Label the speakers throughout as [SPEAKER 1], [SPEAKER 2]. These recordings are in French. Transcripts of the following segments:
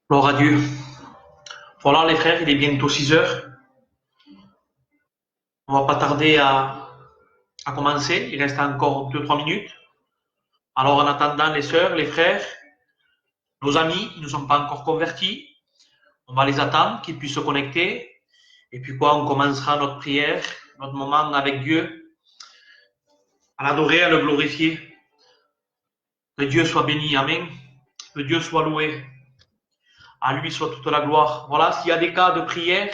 [SPEAKER 1] Gloire à Dieu. Voilà les frères, il est bientôt 6 heures. On va pas tarder à commencer. Il reste encore 2-3 minutes. Alors en attendant les sœurs, les frères, nos amis qui ne sont pas encore convertis, on va les attendre, qu'ils puissent se connecter. Et puis on commencera notre prière, notre moment avec Dieu, à l'adorer, à le glorifier. Que Dieu soit béni, amen. Que Dieu soit loué. À lui soit toute la gloire. Voilà, s'il y a des cas de prière,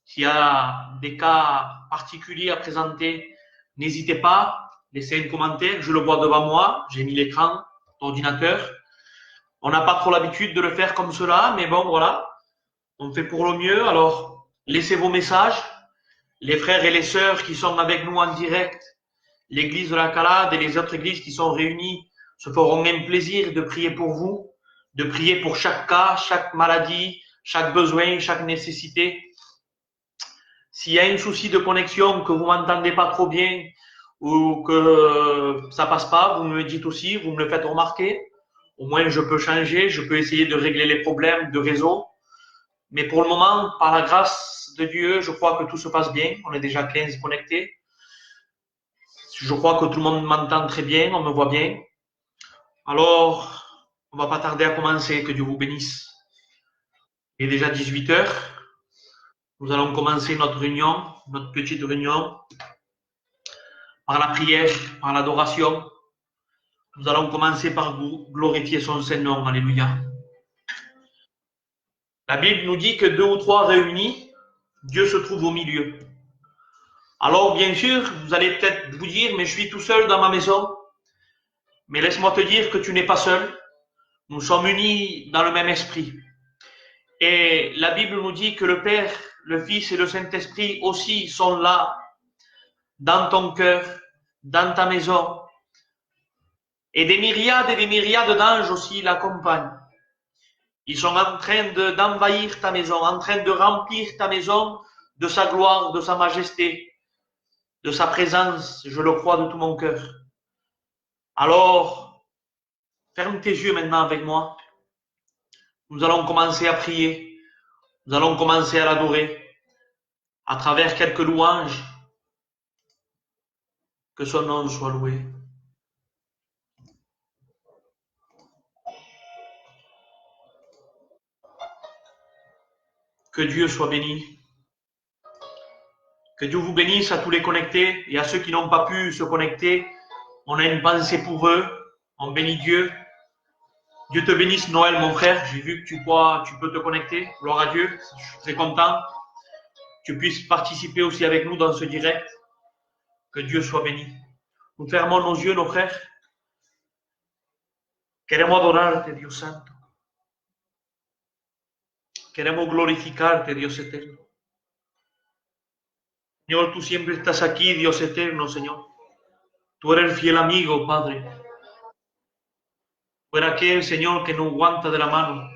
[SPEAKER 1] s'il y a des cas particuliers à présenter, n'hésitez pas, laissez un commentaire. Je le vois devant moi, j'ai mis l'écran d'ordinateur. On n'a pas trop l'habitude de le faire comme cela, mais bon, voilà, on fait pour le mieux. Alors, laissez vos messages. Les frères et les sœurs qui sont avec nous en direct, l'église de la Calade et les autres églises qui sont réunies, se feront un plaisir de prier pour vous, de prier pour chaque cas, chaque maladie, chaque besoin, chaque nécessité. S'il y a un souci de connexion, que vous m'entendez pas trop bien ou que ça passe pas, vous me le dites aussi, vous me le faites remarquer. Au moins, je peux changer, je peux essayer de régler les problèmes de réseau. Mais pour le moment, par la grâce de Dieu, je crois que tout se passe bien. On est déjà 15 connectés. Je crois que tout le monde m'entend très bien, on me voit bien. Alors, on va pas tarder à commencer. Que Dieu vous bénisse. Il est déjà 18 heures. Nous allons commencer notre réunion, notre petite réunion, par la prière, par l'adoration. Nous allons commencer par glorifier son Saint-Nom. Alléluia. La Bible nous dit que 2 ou 3 réunis, Dieu se trouve au milieu. Alors, bien sûr, vous allez peut-être vous dire, mais je suis tout seul dans ma maison. Mais laisse-moi te dire que tu n'es pas seul. Nous sommes unis dans le même esprit. Et la Bible nous dit que le Père, le Fils et le Saint-Esprit aussi sont là, dans ton cœur, dans ta maison. Et des myriades d'anges aussi l'accompagnent. Ils sont en train d'envahir ta maison, en train de remplir ta maison de sa gloire, de sa majesté, de sa présence, je le crois de tout mon cœur. Alors, ferme tes yeux maintenant avec moi. Nous allons commencer à prier. Nous allons commencer à l'adorer à travers quelques louanges. Que son nom soit loué. Que Dieu soit béni. Que Dieu vous bénisse à tous les connectés et à ceux qui n'ont pas pu se connecter. On a une pensée pour eux. On bénit Dieu. Dieu te bénisse, Noël, mon frère. J'ai vu que tu peux te connecter. Gloire à Dieu. Je suis très content que tu puisses participer aussi avec nous dans ce direct. Que Dieu soit béni. Nous fermons nos yeux, nos frères. Queremos adorarte, Dios Santo. Queremos glorificarte, Dios eterno. Señor, tú siempre estás aquí, Dios eterno, Señor. Tú eres el fiel amigo, Padre. Tú eres aquel, Señor, que nos aguanta de la mano.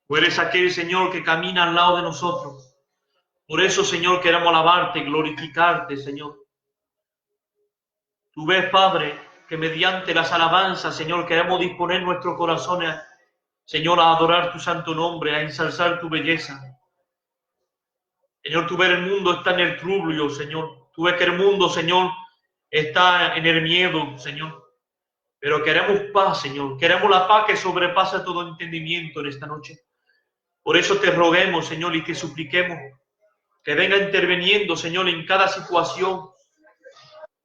[SPEAKER 1] Tú eres aquel, Señor, que camina al lado de nosotros. Por eso, Señor, queremos alabarte, glorificarte, Señor. Tú ves, Padre, que mediante las alabanzas, Señor, queremos disponer nuestros corazones, Señor, a adorar tu santo nombre, a ensalzar tu belleza. Señor, tú ves el mundo está en el trubio, Señor. Tú ves que el mundo, Señor, está en el miedo, Señor. Pero queremos paz, Señor. Queremos la paz que sobrepasa todo entendimiento en esta noche. Por eso te roguemos, Señor, y te supliquemos que venga interviniendo, Señor, en cada situación,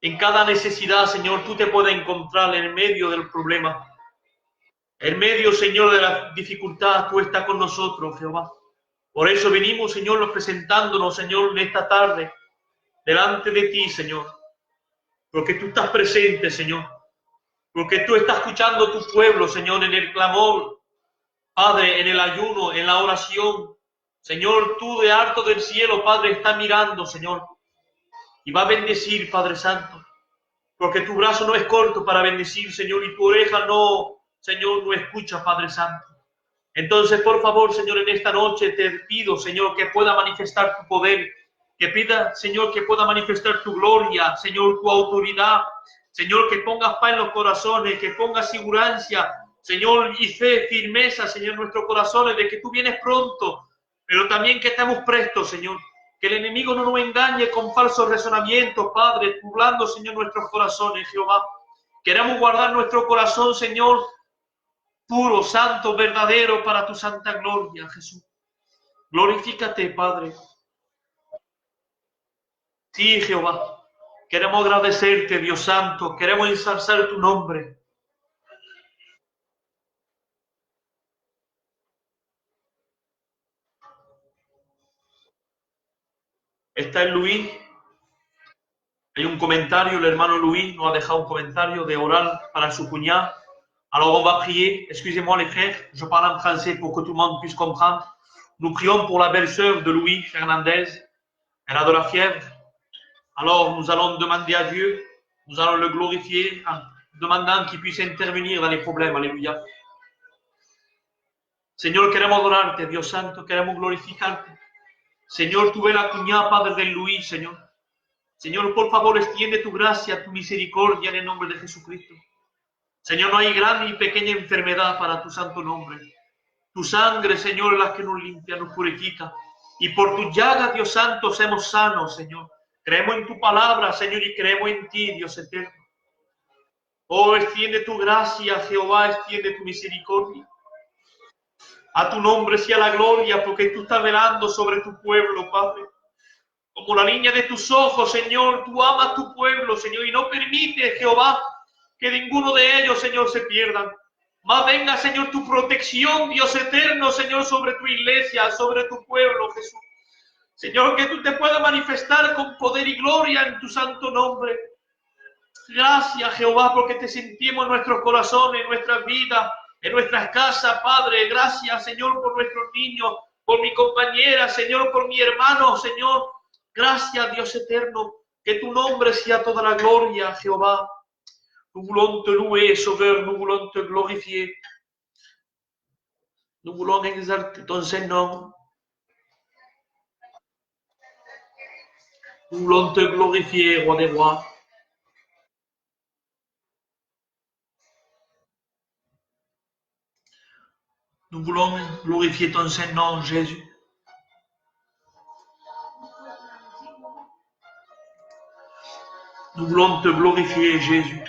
[SPEAKER 1] en cada necesidad, Señor. Tú te puedes encontrar en medio del problema. En medio, Señor, de la dificultad, tú estás con nosotros, Jehová. Por eso venimos, Señor, presentándonos, Señor, en esta tarde, delante de ti, Señor. Porque tú estás presente, Señor. Porque tú estás escuchando a tu pueblo, Señor, en el clamor, Padre, en el ayuno, en la oración. Señor, tú de alto del cielo, Padre, estás mirando, Señor. Y va a bendecir, Padre Santo. Porque tu brazo no es corto para bendecir, Señor, y tu oreja no, Señor, no escucha, Padre Santo. Entonces, por favor, Señor, en esta noche te pido, Señor, que pueda manifestar tu poder, que pida, Señor, que pueda manifestar tu gloria, Señor, tu autoridad, Señor, que pongas paz en los corazones, que pongas seguridad, Señor, y fe, firmeza, Señor, en nuestros corazones, de que tú vienes pronto, pero también que estemos prestos, Señor. Que el enemigo no nos engañe con falsos razonamientos, Padre, burlando, Señor, nuestros corazones, Jehová. Queremos guardar nuestro corazón, Señor, puro, santo, verdadero, para tu santa gloria, Jesús. Glorifícate, Padre. Sí, Jehová. Queremos agradecerte, Dios Santo. Queremos ensalzar tu nombre. Está el Luis. Hay un comentario, el hermano Luis nos ha dejado un comentario de oral para su cuñado. Alors on va prier. Excusez-moi les frères, je parle en français pour que tout le monde puisse comprendre. Nous prions pour la belle-sœur de Louis Fernandez. Elle a de la fièvre. Alors nous allons demander à Dieu, nous allons le glorifier en demandant qu'il puisse intervenir dans les problèmes. Alléluia. Señor, queremos adorarte, Dios Santo, queremos glorificarte. Señor, tú ves la cuñada, Padre de Luis, Señor. Señor, por favor, extiende tu gracia, tu misericordia en el nombre de Jesucristo. Señor, no hay gran ni pequeña enfermedad para tu santo nombre. Tu sangre, Señor, es la que nos limpia, nos purifica. Y por tu llaga, Dios Santo, somos sanos, Señor. Creemos en tu palabra, Señor, y creemos en ti, Dios eterno. Oh, extiende tu gracia, Jehová, extiende tu misericordia. A tu nombre sea la gloria, porque tú estás velando sobre tu pueblo, Padre. Como la niña de tus ojos, Señor, tú amas tu pueblo, Señor, y no permites, Jehová, que ninguno de ellos, Señor, se pierdan. Más venga, Señor, tu protección, Dios eterno, Señor, sobre tu iglesia, sobre tu pueblo, Jesús. Señor, que tú te puedas manifestar con poder y gloria en tu santo nombre. Gracias, Jehová, porque te sentimos en nuestros corazones, en nuestras vidas, en nuestras casas, Padre. Gracias, Señor, por nuestros niños, por mi compañera, Señor, por mi hermano, Señor. Gracias, Dios eterno, que tu nombre sea toda la gloria, Jehová. Nous voulons te louer, Sauveur, nous voulons te glorifier. Nous voulons exalter ton Saint-Nom. Nous voulons te glorifier, Roi des rois. Nous voulons glorifier ton Saint-Nom, Jésus. Nous voulons te glorifier, Jésus.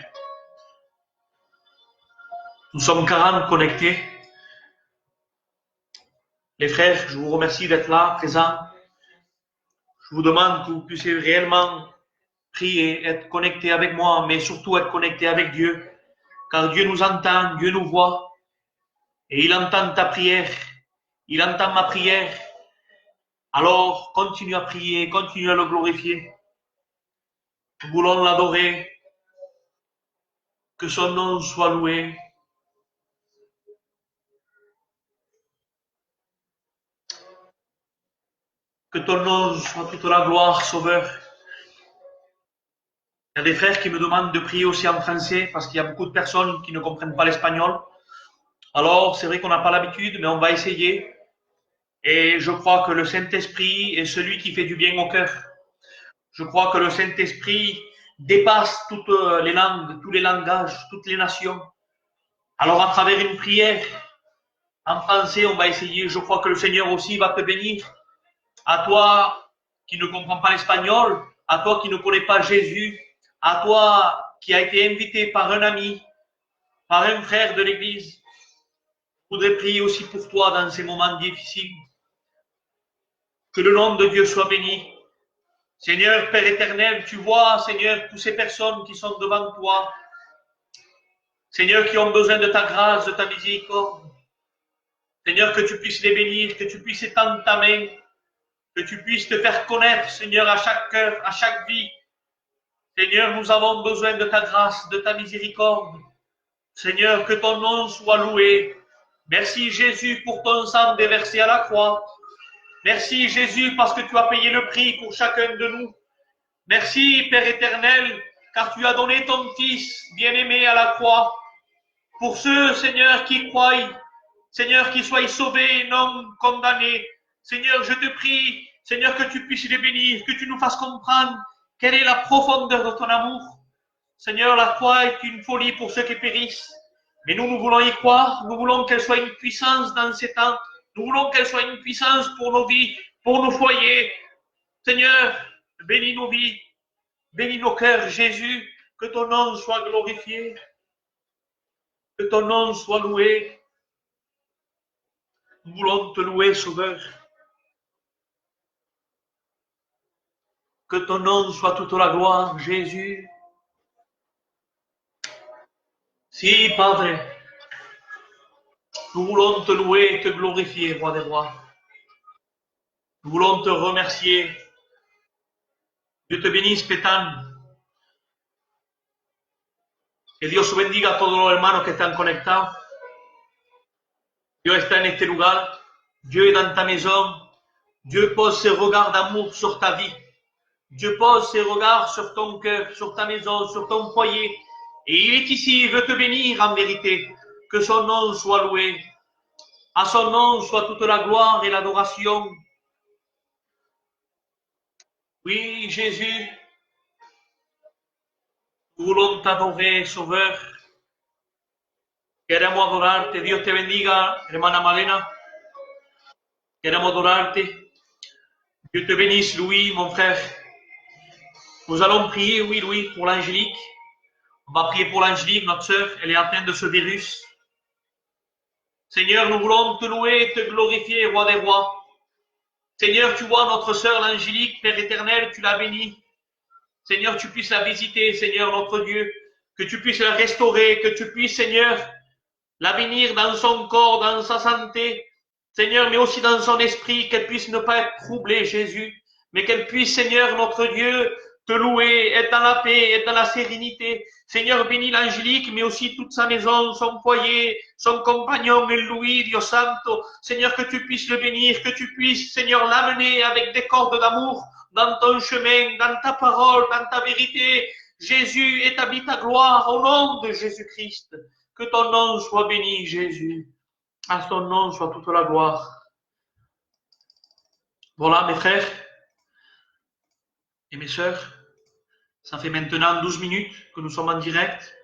[SPEAKER 1] Nous sommes 40 connectés. Les frères, je vous remercie d'être là, présents. Je vous demande que vous puissiez réellement prier, être connectés avec moi, mais surtout être connectés avec Dieu. Car Dieu nous entend, Dieu nous voit. Et il entend ta prière. Il entend ma prière. Alors, continue à prier, continue à le glorifier. Nous voulons l'adorer. Que son nom soit loué. Que ton nom soit toute la gloire, Sauveur. Il y a des frères qui me demandent de prier aussi en français parce qu'il y a beaucoup de personnes qui ne comprennent pas l'espagnol. Alors, c'est vrai qu'on n'a pas l'habitude, mais on va essayer. Et je crois que le Saint-Esprit est celui qui fait du bien au cœur. Je crois que le Saint-Esprit dépasse toutes les langues, tous les langages, toutes les nations. Alors, à travers une prière en français, on va essayer. Je crois que le Seigneur aussi va te bénir. À toi qui ne comprends pas l'espagnol, à toi qui ne connais pas Jésus, à toi qui a été invité par un ami, par un frère de l'Église. Je voudrais prier aussi pour toi dans ces moments difficiles. Que le nom de Dieu soit béni. Seigneur, Père éternel, tu vois, Seigneur, toutes ces personnes qui sont devant toi. Seigneur, qui ont besoin de ta grâce, de ta miséricorde. Seigneur, que tu puisses les bénir, que tu puisses étendre ta main, que tu puisses te faire connaître, Seigneur, à chaque cœur, à chaque vie. Seigneur, nous avons besoin de ta grâce, de ta miséricorde. Seigneur, que ton nom soit loué. Merci Jésus pour ton sang déversé à la croix. Merci Jésus parce que tu as payé le prix pour chacun de nous. Merci Père éternel, car tu as donné ton Fils bien-aimé à la croix. Pour ceux, Seigneur, qui croient, Seigneur, qui soient sauvés et non condamnés. Seigneur, je te prie, Seigneur, que tu puisses les bénir, que tu nous fasses comprendre quelle est la profondeur de ton amour. Seigneur, la foi est une folie pour ceux qui périssent. Mais nous voulons y croire. Nous voulons qu'elle soit une puissance dans ces temps. Nous voulons qu'elle soit une puissance pour nos vies, pour nos foyers. Seigneur, bénis nos vies, bénis nos cœurs, Jésus. Que ton nom soit glorifié. Que ton nom soit loué. Nous voulons te louer, Sauveur. Que ton nom soit toute la gloire, Jésus. Si, Padre, nous voulons te louer et te glorifier, Roi des rois. Nous voulons te remercier. Dieu te bénisse, Pétane. Que Dios bendiga a todos los hermanos que están conectados. Dieu está en este lugar. Dieu est dans ta maison. Dieu pose ses regards d'amour sur ta vie. Dieu pose ses regards sur ton cœur, sur ta maison, sur ton foyer. Et il est ici, il veut te bénir en vérité. Que son nom soit loué. À son nom soit toute la gloire et l'adoration. Oui, Jésus, nous voulons t'adorer, Sauveur. Queremos adorarte. Dios te bendiga, hermana Malena. Queremos adorarte. Dieu te bénisse, Louis, mon frère. Nous allons prier, oui, Louis, pour l'Angélique. On va prier pour l'Angélique, notre sœur. Elle est atteinte de ce virus. Seigneur, nous voulons te louer et te glorifier, Roi des rois. Seigneur, tu vois notre sœur l'Angélique, Père éternel, tu l'as bénie. Seigneur, tu puisses la visiter, Seigneur, notre Dieu. Que tu puisses la restaurer, que tu puisses, Seigneur, la bénir dans son corps, dans sa santé. Seigneur, mais aussi dans son esprit, qu'elle puisse ne pas être troublée, Jésus. Mais qu'elle puisse, Seigneur, notre Dieu, te louer, être dans la paix, être dans la sérénité. Seigneur, bénis l'Angélique, mais aussi toute sa maison, son foyer, son compagnon, et Louis, Dieu Santo. Seigneur, que tu puisses le bénir, que tu puisses, Seigneur, l'amener avec des cordes d'amour dans ton chemin, dans ta parole, dans ta vérité. Jésus, établis ta gloire au nom de Jésus-Christ. Que ton nom soit béni, Jésus. À son nom soit toute la gloire. Voilà, mes frères et mes sœurs. Ça fait maintenant 12 minutes que nous sommes en direct.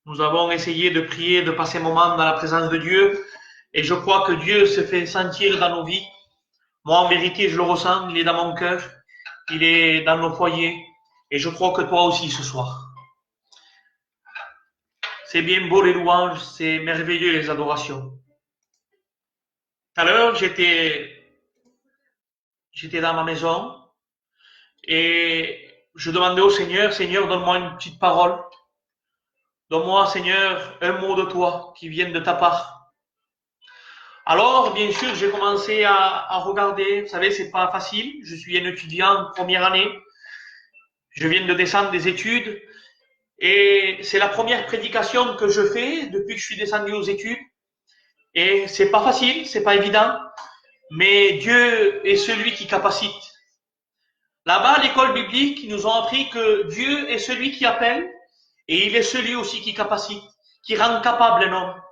[SPEAKER 1] Nous avons essayé de prier, de passer un moment dans la présence de Dieu. Et je crois que Dieu se fait sentir dans nos vies. Moi, en vérité, je le ressens. Il est dans mon cœur. Il est dans nos foyers. Et je crois que toi aussi ce soir. C'est bien beau les louanges. C'est merveilleux les adorations. Tout à l'heure, j'étais dans ma maison. Et je demandais au Seigneur, Seigneur, donne-moi une petite parole. Donne-moi, Seigneur, un mot de toi qui vienne de ta part. Alors, bien sûr, j'ai commencé à regarder. Vous savez, c'est pas facile. Je suis un étudiant en première année. Je viens de descendre des études. Et c'est la première prédication que je fais depuis que je suis descendu aux études. Et c'est pas facile, c'est pas évident. Mais Dieu est celui qui capacite. Là-bas, à l'école biblique, ils nous ont appris que Dieu est celui qui appelle et il est celui aussi qui capacite, qui rend capable un homme.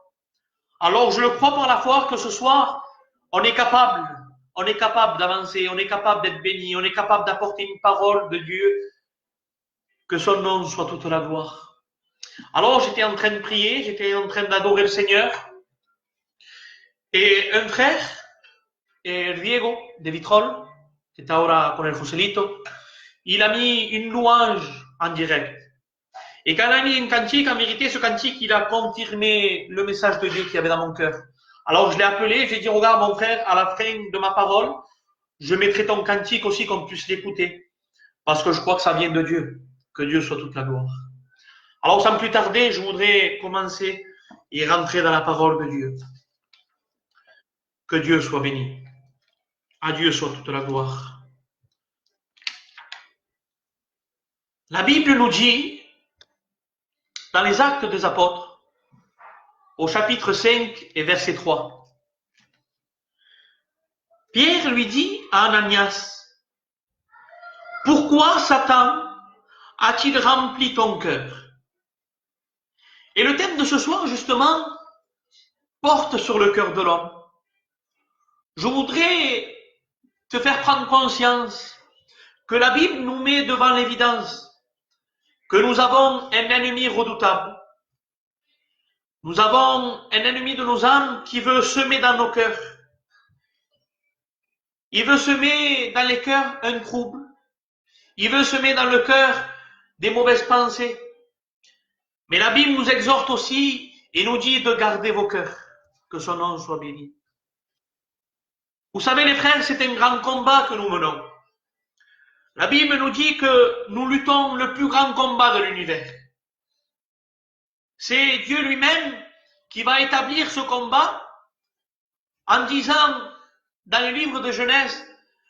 [SPEAKER 1] Alors, je le crois par la foi que ce soir, on est capable d'avancer, on est capable d'être béni, on est capable d'apporter une parole de Dieu, que son nom soit toute la gloire. Alors, j'étais en train de prier, j'étais en train d'adorer le Seigneur et un frère, Diego, de Vitrolles, que está ahora con el Joselito, il a mis une louange en direct. Et quand il a mis un cantique, en vérité, ce cantique, il a confirmé le message de Dieu qu'il y avait dans mon cœur. Alors je l'ai appelé, j'ai dit, regarde mon frère, à la fin de ma parole, je mettrai ton cantique aussi qu'on puisse l'écouter. Parce que je crois que ça vient de Dieu. Que Dieu soit toute la gloire. Alors sans plus tarder, je voudrais commencer et rentrer dans la parole de Dieu. Que Dieu soit béni. À Dieu soit toute la gloire. La Bible nous dit, dans les Actes des Apôtres, au chapitre 5 et verset 3, Pierre lui dit à Ananias, « Pourquoi Satan a-t-il rempli ton cœur ?» Et le thème de ce soir, justement, porte sur le cœur de l'homme. Je voudrais te faire prendre conscience que la Bible nous met devant l'évidence que nous avons un ennemi redoutable. Nous avons un ennemi de nos âmes qui veut semer dans nos cœurs. Il veut semer dans les cœurs un trouble. Il veut semer dans le cœur des mauvaises pensées. Mais la Bible nous exhorte aussi et nous dit de garder vos cœurs, que son nom soit béni. Vous savez les frères, c'est un grand combat que nous menons. La Bible nous dit que nous luttons le plus grand combat de l'univers. C'est Dieu lui-même qui va établir ce combat en disant dans le livre de Genèse,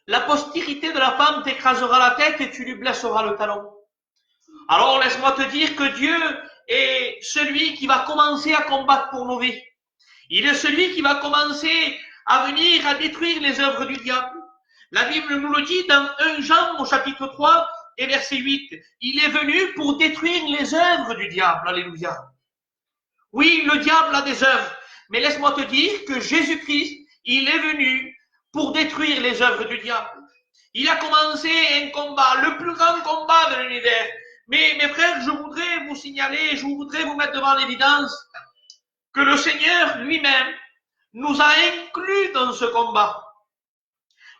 [SPEAKER 1] la postérité de la femme t'écrasera la tête et tu lui blesseras le talon. Alors laisse-moi te dire que Dieu est celui qui va commencer à combattre pour nos vies. Il est celui qui va commencer à venir à détruire les œuvres du diable. La Bible nous le dit dans 1 Jean au chapitre 3 et verset 8. Il est venu pour détruire les œuvres du diable. Alléluia. Oui, le diable a des œuvres, mais laisse-moi te dire que Jésus-Christ, il est venu pour détruire les œuvres du diable. Il a commencé un combat, le plus grand combat de l'univers. Mais mes frères, je voudrais vous signaler, je voudrais vous mettre devant l'évidence que le Seigneur lui-même nous a inclus dans ce combat.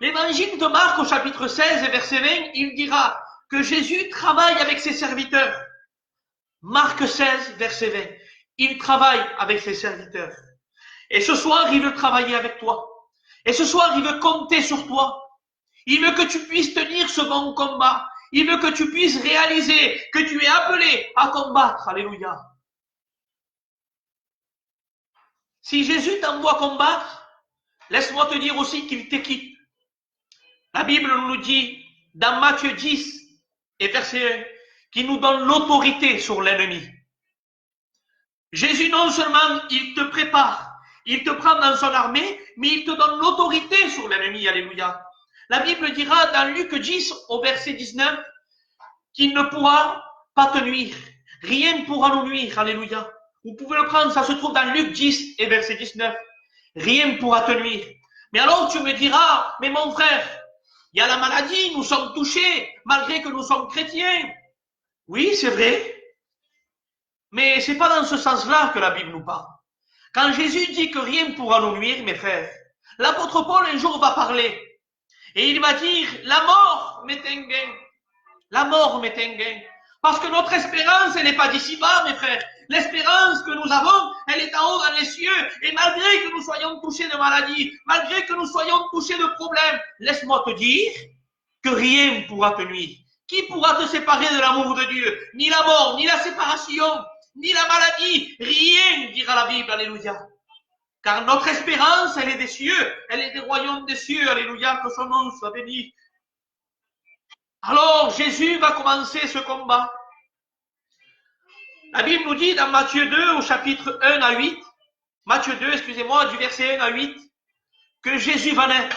[SPEAKER 1] L'évangile de Marc au chapitre 16 et verset 20, il dira que Jésus travaille avec ses serviteurs. Marc 16, verset 20. Il travaille avec ses serviteurs. Et ce soir, il veut travailler avec toi. Et ce soir, il veut compter sur toi. Il veut que tu puisses tenir ce bon combat. Il veut que tu puisses réaliser que tu es appelé à combattre. Alléluia. Si Jésus t'envoie combattre, laisse-moi te dire aussi qu'il t'équipe. La Bible nous dit dans Matthieu 10 et verset 1 qu'il nous donne l'autorité sur l'ennemi. Jésus, non seulement il te prépare, il te prend dans son armée, mais il te donne l'autorité sur l'ennemi. Alléluia. La Bible dira dans Luc 10 au verset 19 qu'il ne pourra pas te nuire. Rien ne pourra nous nuire. Alléluia. Vous pouvez le prendre, ça se trouve dans Luc 10 et verset 19. Rien ne pourra te nuire. Mais alors tu me diras, mais mon frère, il y a la maladie, nous sommes touchés, malgré que nous sommes chrétiens. Oui, c'est vrai. Mais c'est pas dans ce sens-là que la Bible nous parle. Quand Jésus dit que rien ne pourra nous nuire, mes frères, l'apôtre Paul un jour va parler. Et il va dire, la mort m'est un gain. La mort m'est un gain. Parce que notre espérance, elle n'est pas d'ici-bas, mes frères. L'espérance que nous avons, elle est en haut dans les cieux. Et malgré que nous soyons touchés de maladies, malgré que nous soyons touchés de problèmes, laisse-moi te dire que rien ne pourra te nuire. Qui pourra te séparer de l'amour de Dieu? Ni la mort, ni la séparation, ni la maladie. Rien, dira la Bible. Alléluia. Car notre espérance, elle est des cieux. Elle est des royaumes des cieux. Alléluia. Que son nom soit béni. Alors, Jésus va commencer ce combat. La Bible nous dit dans Matthieu 2, au chapitre 1 à 8, Matthieu 2, excusez-moi, du verset 1 à 8, que Jésus va naître.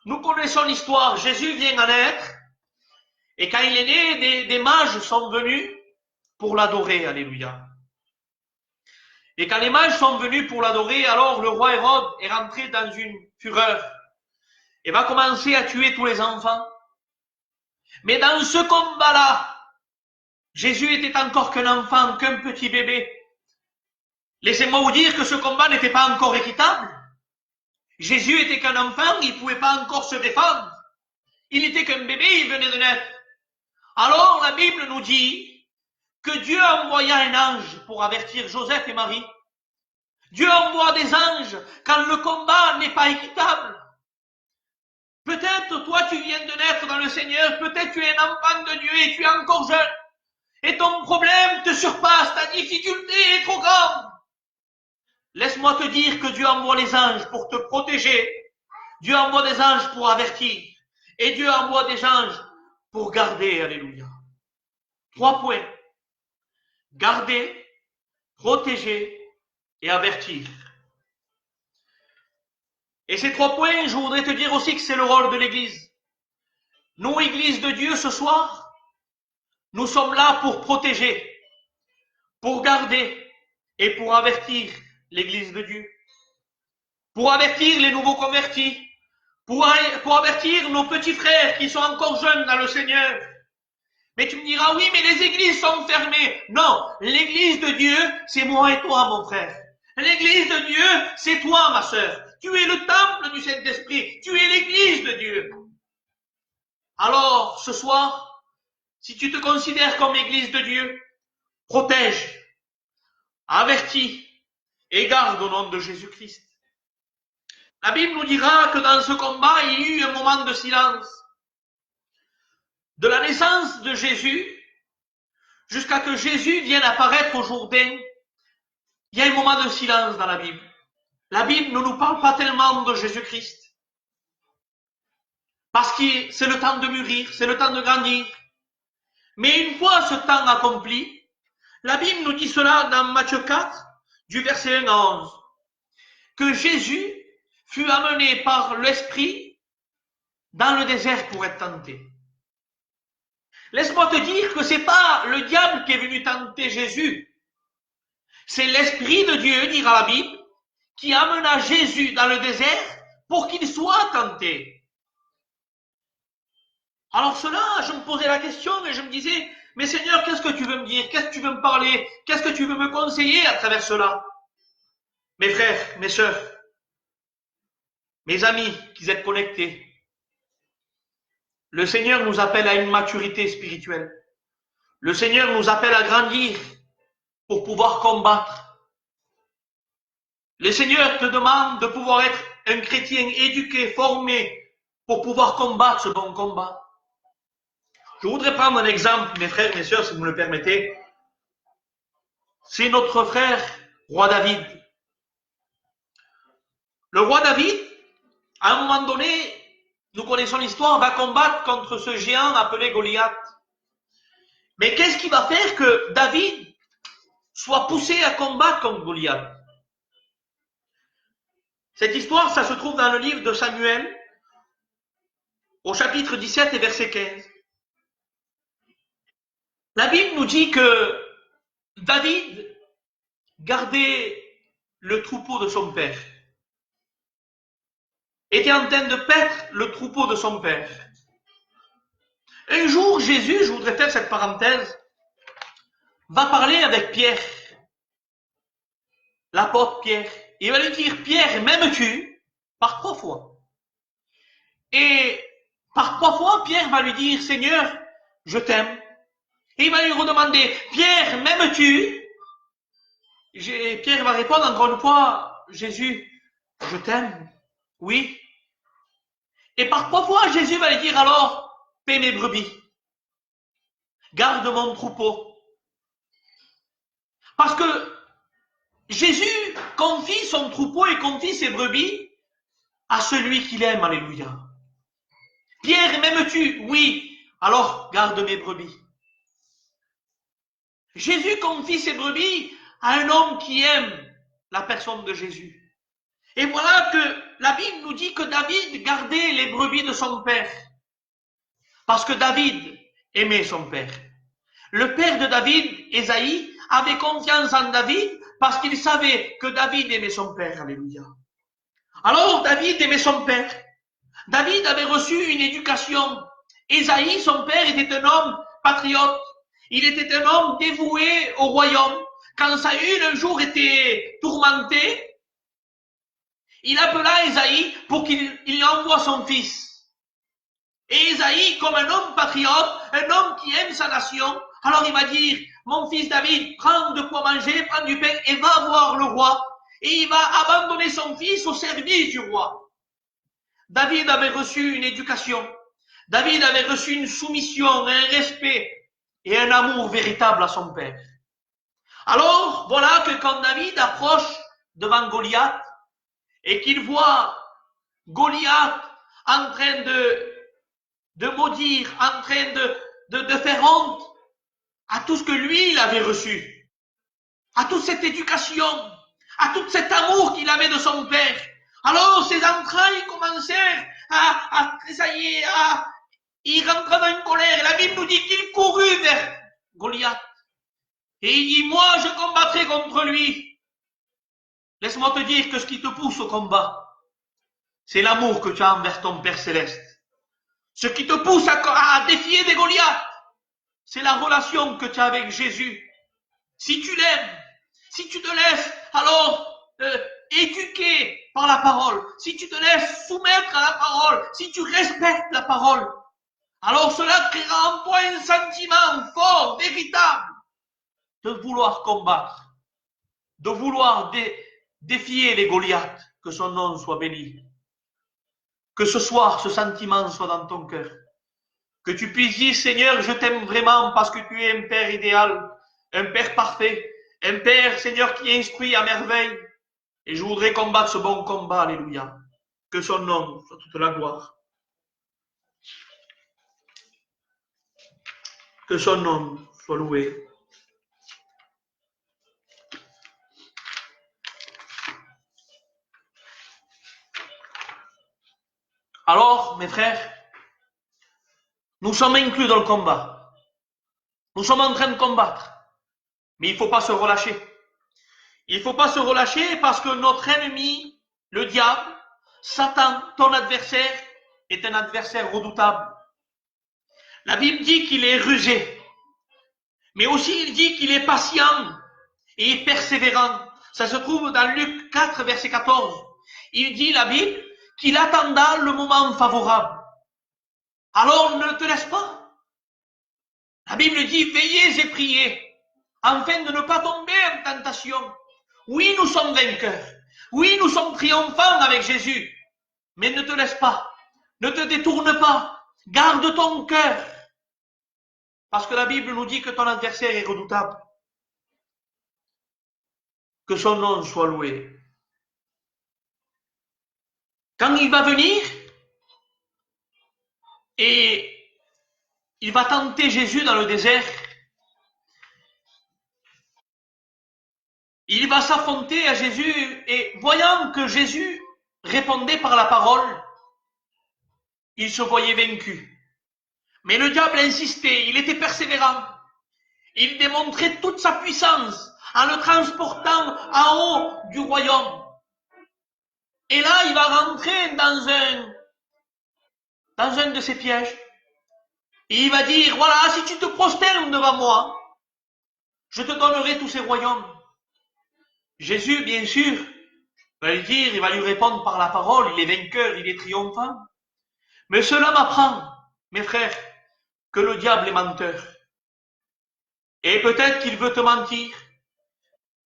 [SPEAKER 1] Nous connaissons l'histoire. Jésus vient à naître. Et quand il est né, des mages sont venus pour l'adorer. Alléluia. Et quand les mages sont venus pour l'adorer, alors le roi Hérode est rentré dans une fureur et va commencer à tuer tous les enfants. Mais dans ce combat-là, Jésus était encore qu'un enfant, qu'un petit bébé. Laissez-moi vous dire que ce combat n'était pas encore équitable. Jésus était qu'un enfant, il ne pouvait pas encore se défendre. Il n'était qu'un bébé, il venait de naître. Alors la Bible nous dit que Dieu envoya un ange pour avertir Joseph et Marie. Dieu envoie des anges quand le combat n'est pas équitable. Peut-être toi tu viens de naître dans le Seigneur, peut-être tu es un enfant de Dieu et tu es encore jeune. Et ton problème te surpasse, ta difficulté est trop grande. Laisse-moi te dire que Dieu envoie les anges pour te protéger. Dieu envoie des anges pour avertir. Et Dieu envoie des anges pour garder. Alléluia. 3 points. Garder, protéger et avertir. Et ces 3 points, je voudrais te dire aussi que c'est le rôle de l'Église. Nous, Église de Dieu, ce soir, nous sommes là pour protéger, pour garder et pour avertir l'Église de Dieu. Pour avertir les nouveaux convertis, pour avertir nos petits frères qui sont encore jeunes dans le Seigneur. Mais tu me diras, oui, mais les églises sont fermées. Non, l'église de Dieu, c'est moi et toi, mon frère. L'église de Dieu, c'est toi, ma sœur. Tu es le temple du Saint-Esprit. Tu es l'église de Dieu. Alors, ce soir, si tu te considères comme église de Dieu, protège, avertis et garde au nom de Jésus-Christ. La Bible nous dira que dans ce combat, il y eut un moment de silence. De la naissance de Jésus jusqu'à que Jésus vienne apparaître au Jourdain, il y a un moment de silence dans la Bible. La Bible ne nous parle pas tellement de Jésus-Christ. Parce que c'est le temps de mûrir, c'est le temps de grandir. Mais une fois ce temps accompli, la Bible nous dit cela dans Matthieu 4, du verset 1 à 11, que Jésus fut amené par l'Esprit dans le désert pour être tenté. Laisse-moi te dire que c'est pas le diable qui est venu tenter Jésus. C'est l'Esprit de Dieu, dira la Bible, qui amena Jésus dans le désert pour qu'il soit tenté. Alors cela, je me posais la question et je me disais, mais Seigneur, qu'est-ce que tu veux me dire? Qu'est-ce que tu veux me parler? Qu'est-ce que tu veux me conseiller à travers cela? Mes frères, mes sœurs, mes amis qui êtes connectés, le Seigneur nous appelle à une maturité spirituelle. Le Seigneur nous appelle à grandir pour pouvoir combattre. Le Seigneur te demande de pouvoir être un chrétien éduqué, formé, pour pouvoir combattre ce bon combat. Je voudrais prendre un exemple, mes frères, mes sœurs, si vous me le permettez. C'est notre frère, roi David. Le roi David, à un moment donné, nous connaissons l'histoire, va combattre contre ce géant appelé Goliath. Mais qu'est-ce qui va faire que David soit poussé à combattre contre Goliath? Cette histoire, ça se trouve dans le livre de Samuel, au chapitre 17 et verset 15. La Bible nous dit que David gardait le troupeau de son père, était en train de paître le troupeau de son père. Un jour, Jésus, je voudrais faire cette parenthèse, va parler avec Pierre, l'apôtre Pierre. Il va lui dire, Pierre, m'aimes-tu? Par 3 fois. Et par 3 fois, Pierre va lui dire, Seigneur, je t'aime. Et il va lui redemander, Pierre, m'aimes-tu? Pierre va répondre encore une fois, Jésus, je t'aime. Oui. Et par 3 fois, Jésus va lui dire, alors, paie mes brebis. Garde mon troupeau. Parce que Jésus confie son troupeau et confie ses brebis à celui qu'il aime. Alléluia. Pierre, m'aimes-tu? Oui. Alors, garde mes brebis. Jésus confie ses brebis à un homme qui aime la personne de Jésus. Et voilà que la Bible nous dit que David gardait les brebis de son père. Parce que David aimait son père. Le père de David, Ésaïe, avait confiance en David parce qu'il savait que David aimait son père. Alléluia. Alors David aimait son père. David avait reçu une éducation. Ésaïe, son père, était un homme patriote. Il était un homme dévoué au royaume. Quand Saül un jour était tourmenté, il appela Ésaïe pour qu'il lui envoie son fils. Et Ésaïe, comme un homme patriote, un homme qui aime sa nation, alors il va dire, mon fils David, prends de quoi manger, prends du pain et va voir le roi. Et il va abandonner son fils au service du roi. David avait reçu une éducation. David avait reçu une soumission, un respect et un amour véritable à son père. Alors, voilà que quand David approche devant Goliath et qu'il voit Goliath en train de maudire, en train de faire honte à tout ce que lui, il avait reçu, à toute cette éducation, à tout cet amour qu'il avait de son père. Alors, ses entrailles commencèrent à tressaillir, il rentra dans une colère. Et la Bible nous dit qu'il courut vers Goliath. Et il dit, moi, je combattrai contre lui. Laisse-moi te dire que ce qui te pousse au combat, c'est l'amour que tu as envers ton Père Céleste. Ce qui te pousse à défier des Goliaths, c'est la relation que tu as avec Jésus. Si tu l'aimes, si tu te laisses alors éduquer par la parole, si tu te laisses soumettre à la parole, si tu respectes la parole, alors cela créera en toi un sentiment fort, véritable, de vouloir combattre, de vouloir défier les Goliaths, que son nom soit béni. Que ce soir, ce sentiment soit dans ton cœur. Que tu puisses dire, Seigneur, je t'aime vraiment parce que tu es un Père idéal, un Père parfait, un Père, Seigneur, qui instruit à merveille. Et je voudrais combattre ce bon combat, alléluia. Que son nom soit toute la gloire. Que son nom soit loué. Alors, mes frères, nous sommes inclus dans le combat. Nous sommes en train de combattre. Mais il ne faut pas se relâcher. Il ne faut pas se relâcher parce que notre ennemi, le diable, Satan, ton adversaire, est un adversaire redoutable. La Bible dit qu'il est rusé, mais aussi il dit qu'il est patient et persévérant. Ça se trouve dans Luc 4, verset 14. Il dit, la Bible, qu'il attendra le moment favorable. Alors ne te laisse pas. La Bible dit, veillez et priez, afin de ne pas tomber en tentation. Oui, nous sommes vainqueurs. Oui, nous sommes triomphants avec Jésus. Mais ne te laisse pas. Ne te détourne pas. Garde ton cœur. Parce que la Bible nous dit que ton adversaire est redoutable. Que son nom soit loué. Quand il va venir, et il va tenter Jésus dans le désert, il va s'affronter à Jésus, et voyant que Jésus répondait par la parole, il se voyait vaincu. Mais le diable insistait, il était persévérant. Il démontrait toute sa puissance en le transportant en haut du royaume. Et là, il va rentrer dans un de ses pièges. Et il va dire, voilà, si tu te prosternes devant moi, je te donnerai tous ces royaumes. Jésus, bien sûr, va lui dire, il va lui répondre par la parole, il est vainqueur, il est triomphant. Mais cela m'apprend, mes frères, que le diable est menteur. Et peut-être qu'il veut te mentir.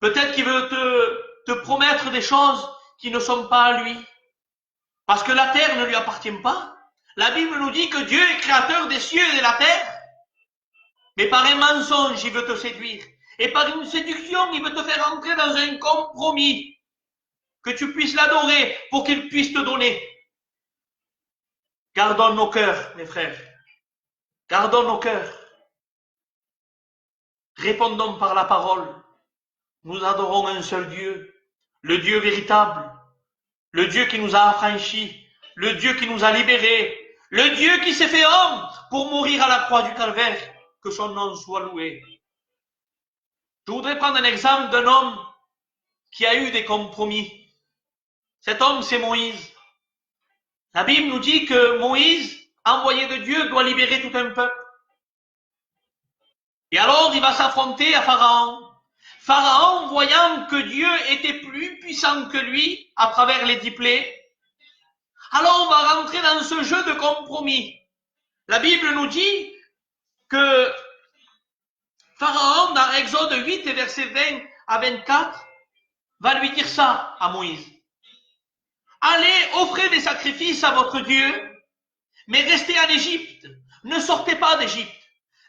[SPEAKER 1] Peut-être qu'il veut te promettre des choses qui ne sont pas à lui. Parce que la terre ne lui appartient pas. La Bible nous dit que Dieu est créateur des cieux et de la terre. Mais par un mensonge, il veut te séduire. Et par une séduction, il veut te faire entrer dans un compromis. Que tu puisses l'adorer pour qu'il puisse te donner. Gardons nos cœurs, mes frères. Gardons nos cœurs. Répondons par la parole. Nous adorons un seul Dieu. Le Dieu véritable. Le Dieu qui nous a affranchis. Le Dieu qui nous a libérés. Le Dieu qui s'est fait homme pour mourir à la croix du calvaire. Que son nom soit loué. Je voudrais prendre un exemple d'un homme qui a eu des compromis. Cet homme, c'est Moïse. La Bible nous dit que Moïse, envoyé de Dieu, doit libérer tout un peuple. Et alors, il va s'affronter à Pharaon. Pharaon, voyant que Dieu était plus puissant que lui à travers les 10 plaies, alors on va rentrer dans ce jeu de compromis. La Bible nous dit que Pharaon, dans Exode 8, versets 20 à 24, va lui dire ça à Moïse. Allez, offrez des sacrifices à votre Dieu, mais restez en Égypte. Ne sortez pas d'Égypte.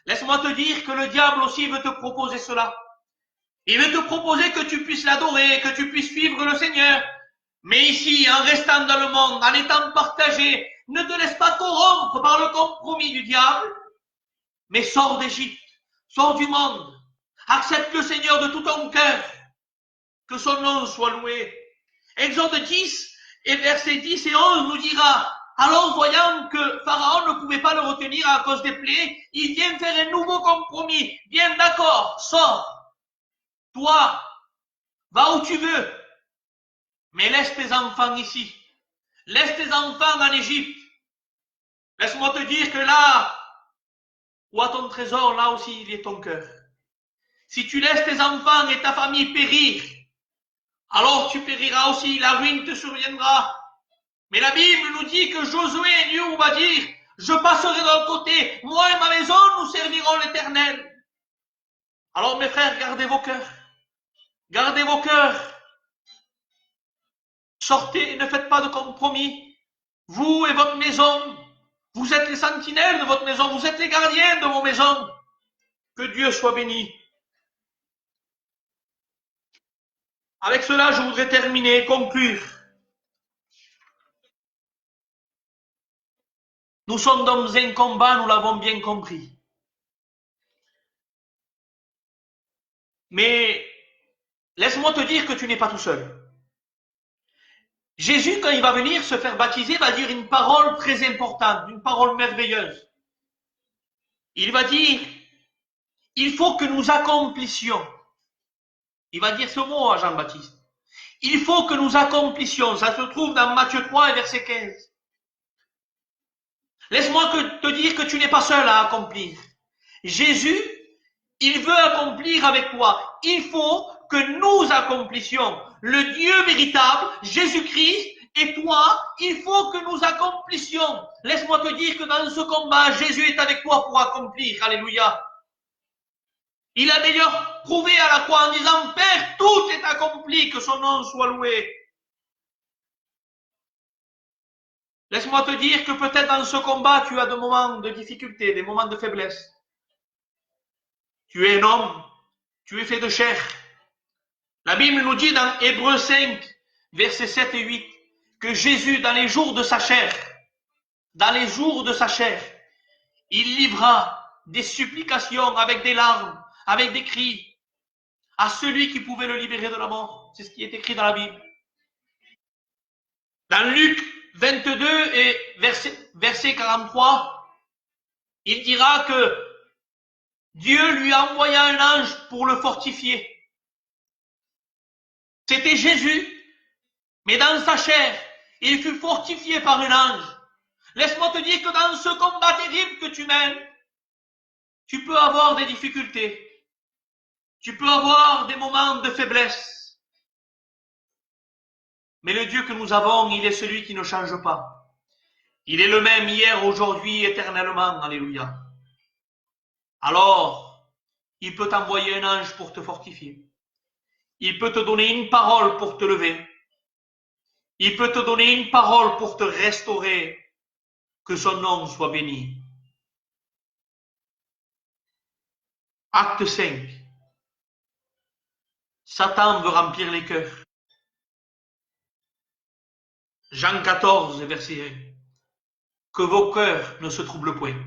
[SPEAKER 1] Laisse-moi te dire que le diable aussi veut te proposer cela. Il veut te proposer que tu puisses l'adorer, que tu puisses suivre le Seigneur. Mais ici, en restant dans le monde, en étant partagé, ne te laisse pas corrompre par le compromis du diable, mais sors d'Égypte, sors du monde. Accepte le Seigneur de tout ton cœur. Que son nom soit loué. Exode 10 et versets 10 et 11 nous dira, alors voyant que Pharaon ne pouvait pas le retenir à cause des plaies, il vient faire un nouveau compromis. Bien d'accord, sors. Toi, va où tu veux, mais laisse tes enfants ici. Laisse tes enfants en Égypte. Laisse-moi te dire que là où à ton trésor, là aussi il est ton cœur. Si tu laisses tes enfants et ta famille périr, alors tu périras aussi, la ruine te surviendra. Mais la Bible nous dit que Josué et Dieu va dire, je passerai de l'autre côté, moi et ma maison, nous servirons l'Éternel. Alors mes frères, gardez vos cœurs. Gardez vos cœurs. Sortez et ne faites pas de compromis. Vous et votre maison, vous êtes les sentinelles de votre maison, vous êtes les gardiens de vos maisons. Que Dieu soit béni. Avec cela, je voudrais terminer et conclure. Nous sommes dans un combat, nous l'avons bien compris. Mais laisse-moi te dire que tu n'es pas tout seul. Jésus, quand il va venir se faire baptiser, va dire une parole très importante, une parole merveilleuse. Il va dire, il faut que nous accomplissions. Il va dire ce mot à Jean-Baptiste. Il faut que nous accomplissions. Ça se trouve dans Matthieu 3 et verset 15. Laisse-moi te dire que tu n'es pas seul à accomplir. Jésus, il veut accomplir avec toi. Il faut que nous accomplissions. Le Dieu véritable, Jésus-Christ, et toi, il faut que nous accomplissions. Laisse-moi te dire que dans ce combat, Jésus est avec toi pour accomplir. Alléluia. Il a d'ailleurs prouvé à la croix en disant, Père, tout est accompli, que son nom soit loué. Laisse-moi te dire que peut-être dans ce combat, tu as des moments de difficulté, des moments de faiblesse. Tu es un homme, tu es fait de chair. La Bible nous dit dans Hébreux 5, versets 7 et 8, que Jésus, dans les jours de sa chair, il livra des supplications avec des larmes, avec des cris, à celui qui pouvait le libérer de la mort. C'est ce qui est écrit dans la Bible. Dans Luc 22 et verset 43, il dira que Dieu lui envoya un ange pour le fortifier. C'était Jésus, mais dans sa chair, il fut fortifié par un ange. Laisse-moi te dire que dans ce combat terrible que tu mènes, tu peux avoir des difficultés. Tu peux avoir des moments de faiblesse. Mais le Dieu que nous avons, il est celui qui ne change pas. Il est le même hier, aujourd'hui, éternellement. Alléluia. Alors, il peut t'envoyer un ange pour te fortifier. Il peut te donner une parole pour te lever. Il peut te donner une parole pour te restaurer. Que son nom soit béni. Acte 5. Satan veut remplir les cœurs. Jean 14, verset 1. Que vos cœurs ne se troublent point.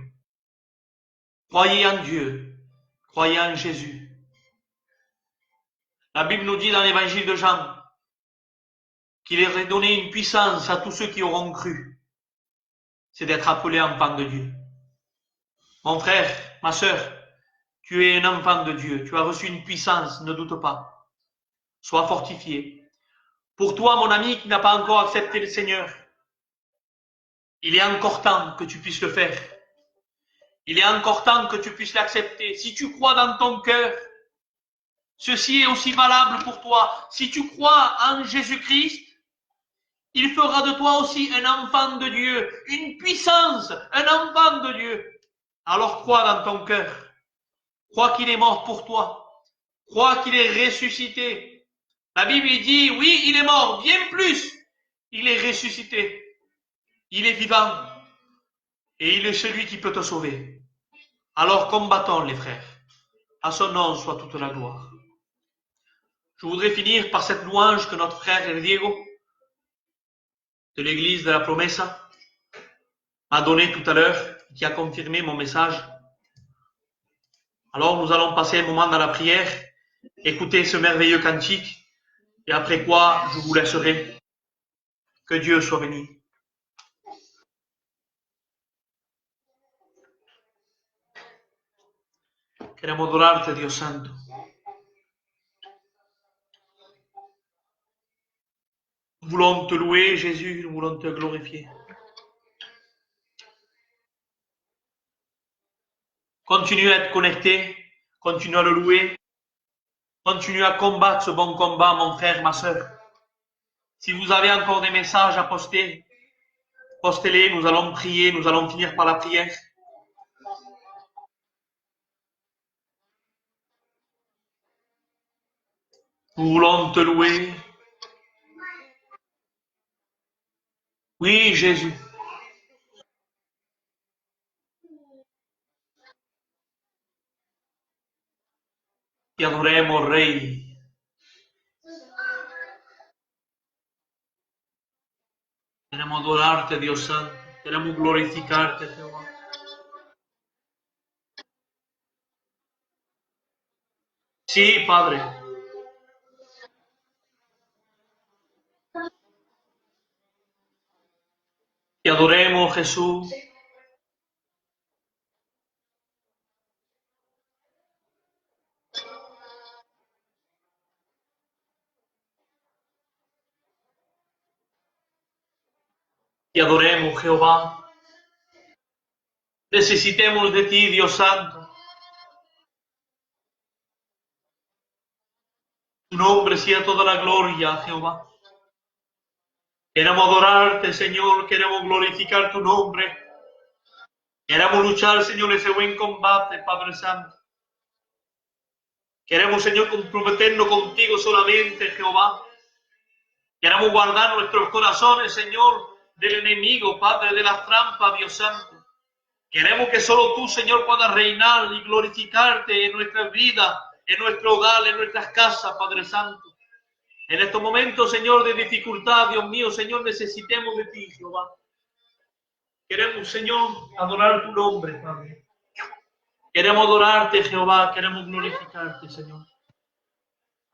[SPEAKER 1] Croyez en Dieu. Croyez en Jésus. La Bible nous dit dans l'évangile de Jean qu'il aurait donné une puissance à tous ceux qui auront cru. C'est d'être appelé enfant de Dieu. Mon frère, ma sœur, tu es un enfant de Dieu. Tu as reçu une puissance, ne doute pas. Sois fortifié. Pour toi, mon ami, qui n'a pas encore accepté le Seigneur, il est encore temps que tu puisses le faire. Il est encore temps que tu puisses l'accepter. Si tu crois dans ton cœur, ceci est aussi valable pour toi. Si tu crois en Jésus-Christ, il fera de toi aussi un enfant de Dieu, une puissance, un enfant de Dieu. Alors crois dans ton cœur. Crois qu'il est mort pour toi. Crois qu'il est ressuscité. La Bible dit, oui, il est mort, bien plus. Il est ressuscité. Il est vivant. Et il est celui qui peut te sauver. Alors combattons les frères. À son nom soit toute la gloire. Je voudrais finir par cette louange que notre frère El Diego de l'église de la Promessa m'a donnée tout à l'heure, qui a confirmé mon message. Alors nous allons passer un moment dans la prière, écouter ce merveilleux cantique, et après quoi je vous laisserai. Que Dieu soit béni. Queremos adorarte, Dios Santo. Nous voulons te louer, Jésus, nous voulons te glorifier. Continue à être connecté, continue à le louer, continue à combattre ce bon combat, mon frère, ma soeur. Si vous avez encore des messages à poster, postez-les, nous allons prier, nous allons finir par la prière. Nous voulons te louer. Oui, Jésus. Ti adoremos, Rey. Queremos adorarte, Dios Santo. Queremos glorificarte, Jehová. Sí, Padre. Te adoremos, Jesús. Te adoremos, Jehová. Necesitemos de ti, Dios Santo. Tu nombre sea toda la gloria, Jehová. Queremos adorarte, Señor. Queremos glorificar tu nombre. Queremos luchar, Señor, ese buen combate, Padre Santo. Queremos, Señor, comprometernos contigo solamente, Jehová. Queremos guardar nuestros corazones, Señor, del enemigo, Padre, de las trampas, Dios Santo. Queremos que solo tú, Señor, puedas reinar y glorificarte en nuestras vidas, en nuestro hogar, en nuestras casas, Padre Santo. En estos momentos, Señor, de dificultad, Dios mío, Señor, necesitemos de ti, Jehová. Queremos, Señor, adorar tu nombre, Padre. Queremos adorarte, Jehová. Queremos glorificarte, Señor.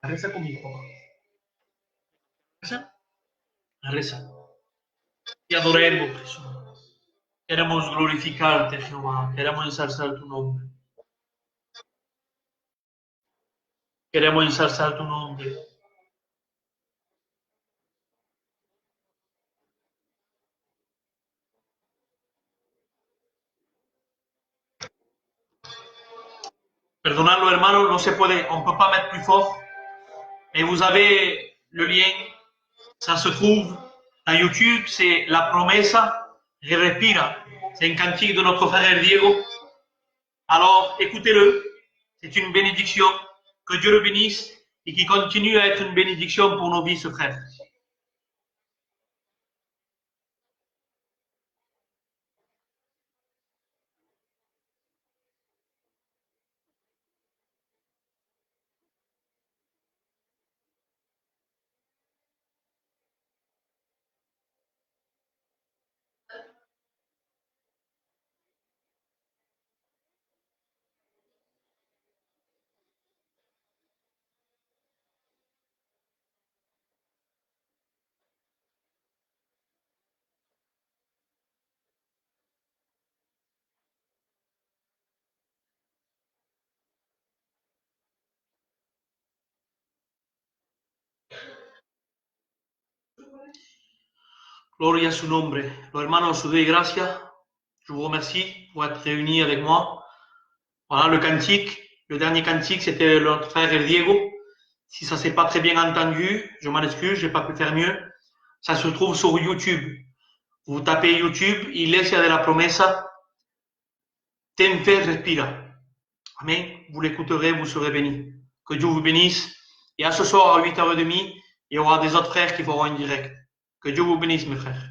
[SPEAKER 1] Reza conmigo, papá. Reza. Reza. Te adoremos, Jesús. Queremos glorificarte, Jehová. Queremos ensalzar tu nombre. Queremos ensalzar tu nombre. Perdonadlo, hermano, no se puede, on ne peut pas mettre plus fort. Mais vous avez le lien, ça se trouve dans YouTube, c'est La Promesa Respira. C'est un cantique de notre frère Diego. Alors, écoutez-le. C'est une bénédiction. Que Dieu le bénisse et qui continue à être une bénédiction pour nos vies, ce frère. Gloria a su nombre. Los hermanos, os doy gracias. Je vous remercie pour être réunis avec moi. Voilà le cantique. Le dernier cantique, c'était notre frère Diego. Si ça ne s'est pas très bien entendu, je m'en excuse, je n'ai pas pu faire mieux. Ça se trouve sur YouTube. Vous tapez YouTube, Iglesia de la Promesa, Ten Fe Respira. Amen. Vous l'écouterez, vous serez bénis. Que Dieu vous bénisse. Et à ce soir, à 8h30, il y aura des autres frères qui feront un direct. Que Dieu vous bénisse, mes frères.